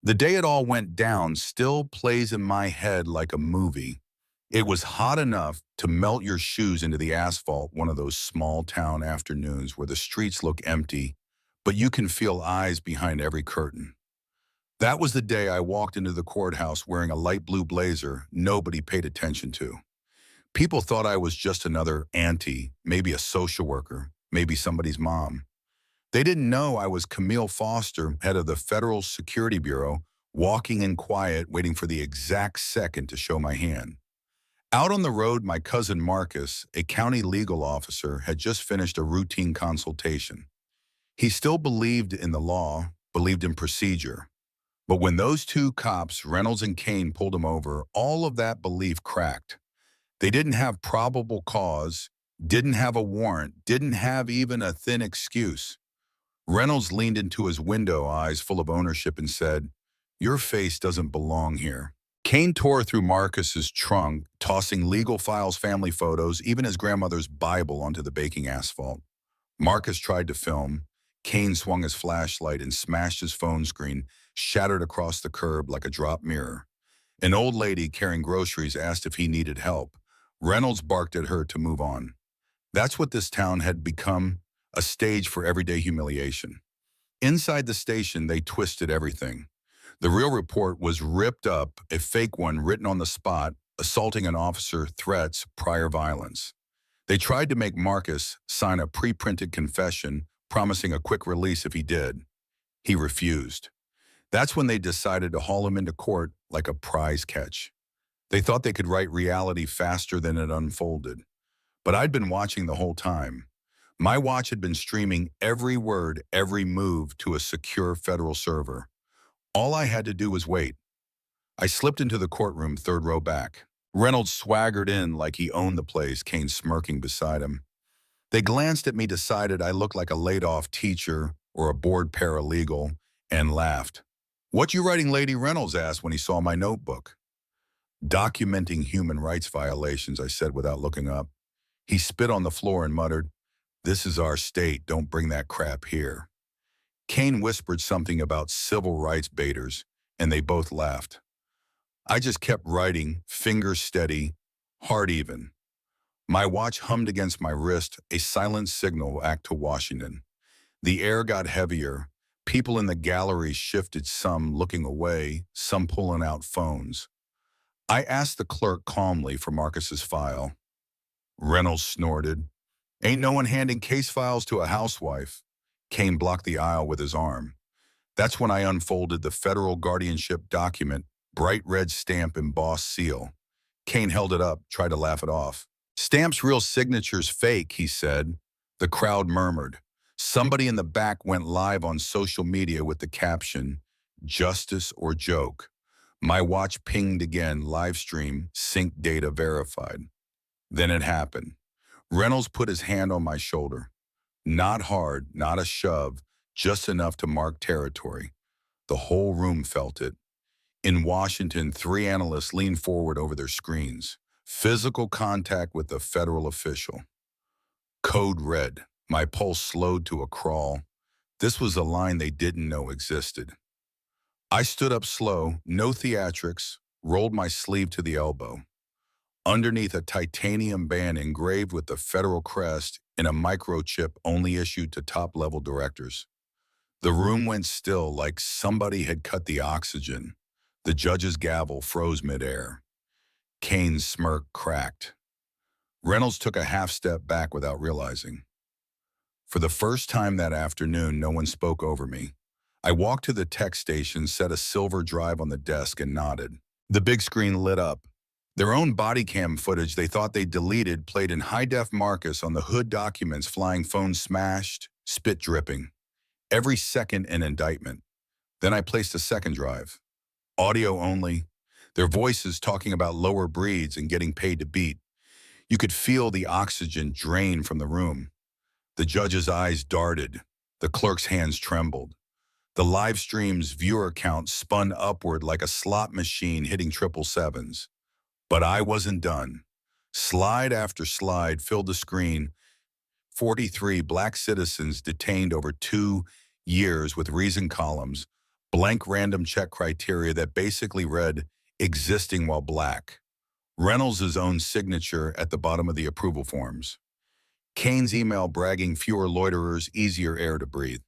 The day it all went down still plays in my head like a movie. It was hot enough to melt your shoes into the asphalt one of those small town afternoons where the streets look empty, but you can feel eyes behind every curtain. That was the day I walked into the courthouse wearing a light blue blazer nobody paid attention to. People thought I was just another auntie, maybe a social worker, maybe somebody's mom. They didn't know I was Camille Foster, head of the Federal Security Bureau, walking in quiet, waiting for the exact second to show my hand. Out on the road, my cousin Marcus, a county legal officer, had just finished a routine consultation. He still believed in the law, believed in procedure. But when those two cops, Reynolds and Kane, pulled him over, all of that belief cracked. They didn't have probable cause, didn't have a warrant, didn't have even a thin excuse. Reynolds leaned into his window, eyes full of ownership, and said, "Your face doesn't belong here." Kane tore through Marcus's trunk, tossing legal files, family photos, even his grandmother's Bible onto the baking asphalt. Marcus tried to film. Kane swung his flashlight and smashed his phone screen, shattered across the curb like a drop mirror. An old lady carrying groceries asked if he needed help. Reynolds barked at her to move on. That's what this town had become, a stage for everyday humiliation. Inside the station, they twisted everything. The real report was ripped up, a fake one written on the spot, assaulting an officer, threats, prior violence. They tried to make Marcus sign a pre-printed confession, promising a quick release if he did. He refused. That's when they decided to haul him into court like a prize catch. They thought they could write reality faster than it unfolded. But I'd been watching the whole time. My watch had been streaming every word, every move to a secure federal server. All I had to do was wait. I slipped into the courtroom, third row back. Reynolds swaggered in like he owned the place, Kane smirking beside him. They glanced at me, decided I looked like a laid-off teacher or a bored paralegal, and laughed. "What you writing?" Lady Reynolds asked when he saw my notebook. "Documenting human rights violations," I said without looking up. He spit on the floor and muttered, "This is our state, don't bring that crap here." Kane whispered something about civil rights baiters, and they both laughed. I just kept writing, fingers steady, heart even. My watch hummed against my wrist, a silent signal back to Washington. The air got heavier. People in the gallery shifted, some looking away, some pulling out phones. I asked the clerk calmly for Marcus's file. Reynolds snorted. "Ain't no one handing case files to a housewife." Kane blocked the aisle with his arm. That's when I unfolded the federal guardianship document, bright red stamp, embossed seal. Kane held it up, tried to laugh it off. "Stamp's real, signature's fake," he said. The crowd murmured. Somebody in the back went live on social media with the caption, "Justice or joke." My watch pinged again, live stream, sync data verified. Then it happened. Reynolds put his hand on my shoulder. Not hard, not a shove, just enough to mark territory. The whole room felt it. In Washington, three analysts leaned forward over their screens. Physical contact with a federal official. Code red. My pulse slowed to a crawl. This was a line they didn't know existed. I stood up slow, no theatrics, rolled my sleeve to the elbow. Underneath a titanium band engraved with the federal crest in a microchip only issued to top-level directors. The room went still, like somebody had cut the oxygen. The judge's gavel froze midair. Kane's smirk cracked. Reynolds took a half step back without realizing. For the first time that afternoon, no one spoke over me. I walked to the tech station, set a silver drive on the desk, and nodded. The big screen lit up. Their own body cam footage they thought they deleted played in high-def Marcus on the hood documents, flying phones smashed, spit dripping. Every second an indictment. Then I placed a second drive. Audio only. Their voices talking about lower breeds and getting paid to beat. You could feel the oxygen drain from the room. The judge's eyes darted. The clerk's hands trembled. The live stream's viewer count spun upward like a slot machine hitting triple sevens. But I wasn't done. Slide after slide filled the screen. 43 black citizens detained over 2 years with reason columns. blank random check criteria that basically read, existing while black. Reynolds' own signature at the bottom of the approval forms. Kane's email bragging fewer loiterers, easier air to breathe.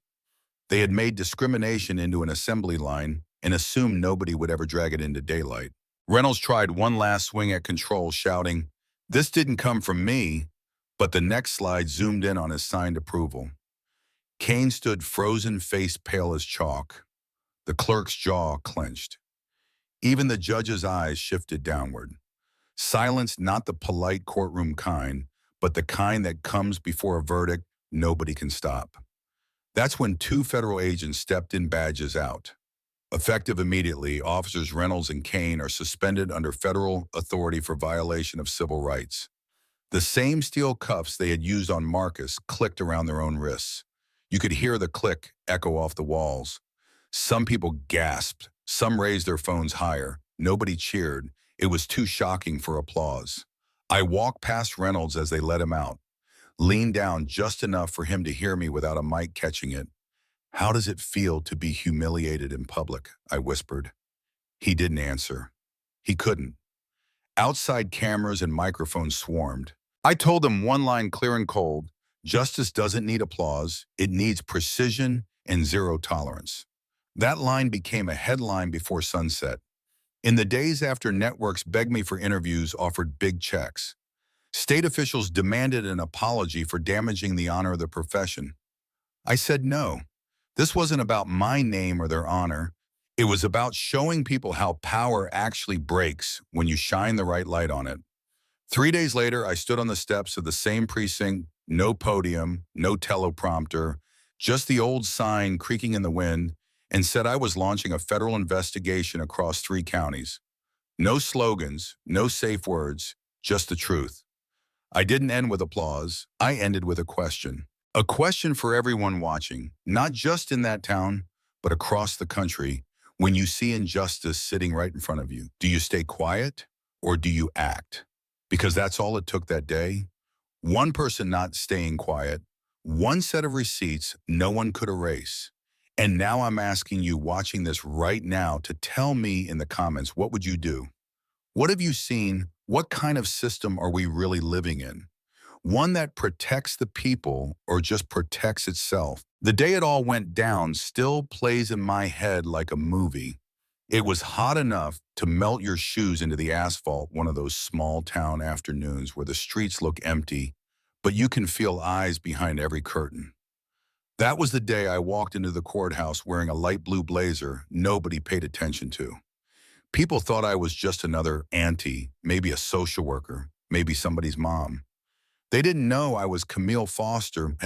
They had made discrimination into an assembly line and assumed nobody would ever drag it into daylight. Reynolds tried one last swing at control, shouting, "This didn't come from me," but the next slide zoomed in on his signed approval. Kane stood frozen, face pale as chalk. The clerk's jaw clenched. Even the judge's eyes shifted downward. Silence, not the polite courtroom kind, but the kind that comes before a verdict nobody can stop. That's when two federal agents stepped in, badges out. Effective immediately, officers Reynolds and Kane are suspended under federal authority for violation of civil rights. The same steel cuffs they had used on Marcus clicked around their own wrists. You could hear the click echo off the walls. Some people gasped. Some raised their phones higher. Nobody cheered. It was too shocking for applause. I walked past Reynolds as they let him out, leaned down just enough for him to hear me without a mic catching it. "How does it feel to be humiliated in public?" I whispered. He didn't answer. He couldn't. Outside cameras and microphones swarmed. I told him one line clear and cold: justice doesn't need applause, it needs precision and zero tolerance. That line became a headline before sunset. In the days after, networks begged me for interviews, offered big checks. State officials demanded an apology for damaging the honor of the profession. I said no. This wasn't about my name or their honor. It was about showing people how power actually breaks when you shine the right light on it. 3 days later, I stood on the steps of the same precinct, no podium, no teleprompter, just the old sign creaking in the wind, and said I was launching a federal investigation across 3 counties. No slogans, no safe words, just the truth. I didn't end with applause. I ended with a question. A question for everyone watching, not just in that town, but across the country. When you see injustice sitting right in front of you, do you stay quiet or do you act? Because that's all it took that day. One person not staying quiet, one set of receipts no one could erase. And now I'm asking you watching this right now to tell me in the comments, what would you do? What have you seen? What kind of system are we really living in? One that protects the people or just protects itself? The day it all went down still plays in my head like a movie. It was hot enough to melt your shoes into the asphalt one of those small town afternoons where the streets look empty, but you can feel eyes behind every curtain. That was the day I walked into the courthouse wearing a light blue blazer nobody paid attention to. People thought I was just another auntie, maybe a social worker, maybe somebody's mom. They didn't know I was Camille Foster,